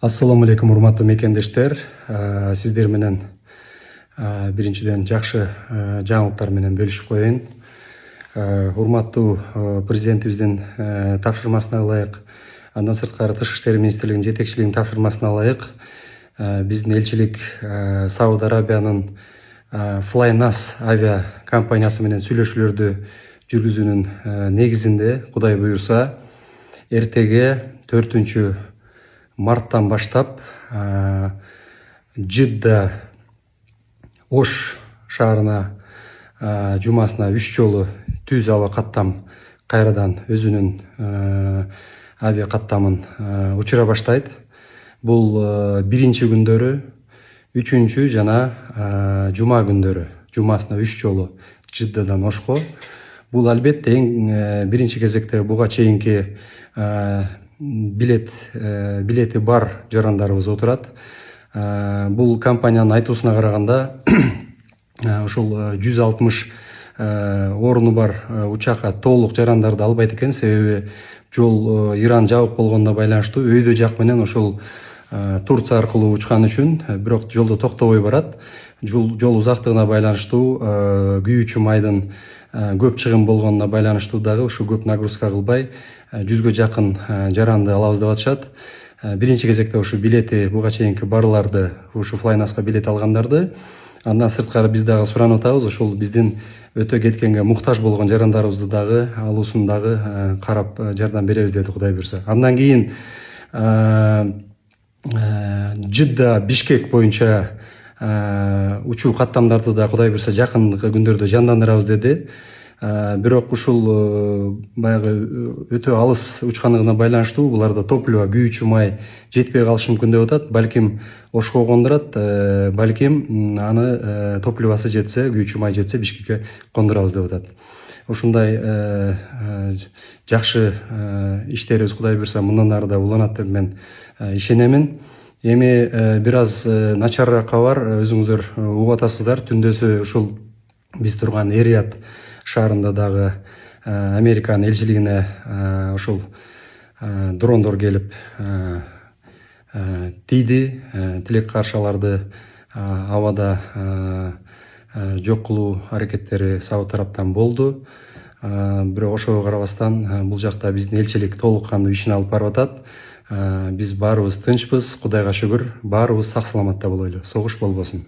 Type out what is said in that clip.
Ассаламу алейкум, урматтуу мекендештер. Сиздер менен биринчиден жакшы жаңылыктар менен бөлүшүп коеюн. Урматтуу президентибиздин тапшырмасына ылайык, андан сырткары Тышкы иштер министрлигинин жетекчилигинин тапшырмасына ылайык биздин элчилик Сауд Арабиянын Flynas авиа компаниясы менен сүйлөшүүлөрдү жүргүзүүнүн негизинде, Кудай буюрса, эртеге 4-марттан баштап Жидда Ош шаарына жумасына 3 жолу түз аба каттам кайрадан өзүнүн авиа каттамын учура баштайт. Бул биринчи күндөрү, үчүнчү жана жума күндөрү жумасына 3 жолу Жиддадан Ошко. Бул албетте эң биринчи кезекте буга чейинки билети бар жарандарыбыз отурат. Бул компаниянын айтуусуна караганда ушул 160 оруну бар учакка толук жарандарды албайт экен, себеби жол Иран жабык болгонуна байланыштуу өйдө жак менен ошол Турция аркылуу учкан үчүн, бирок жолдо токтобой барат. Жол узактыгына байланыштуу күйүүчү майдын көп чыгым болгонуна байланыштуу дагы ушу көп нагрузка кылбай 100гө жакын жаранды алабыз деп атышат. Биринчи кезекте ушу билети буга чейинки барларды, ушу Flynaска билет алгандарды, андан сырткары биз дагы суранып атабыз, ошол биздин өтө кеткенге муктаж болгон жарандарыбызды дагы алуусун дагы карап жардам беребиз деди, Кудай буюрса. Андан кийин Жидда Бишкек боюнча учуу каттамдарды да Кудай буюрса жакынкы күндөрдө жандандырабыз деди. Бирок ушул баягы өтө алыс учкандыгына байланыштуу буларда топливо, күйүүчү май жетпей калышы мүмкүн деп атат. Балким Ошко кондурат, балким аны топливосы жетсе, күйүүчү май жетсе Бишкекке кондурабыз деп атат. Ушундай жакшы иштерибиз Кудай буюрса мындан ары да уланат деп мен ишенемин. Эми бир аз начарыраак кабар, өзүңүздөр угуп атасыздар. Түндөсү ушул биз турган Эрият шаарында дагы Американын элчилигине ушул дрондор келип тийди. Тилек каршыларды абада жок кылуу аракеттери Сауд тараптан болду. Бирок ошого карабастан бул жакта биздин элчилик толук кандуу ишин алып барып атат. Биз баарыбыз тынчпыз, Кудайга шүгүр, баарыбыз сак саламатта болойлу. Согуш болбосун.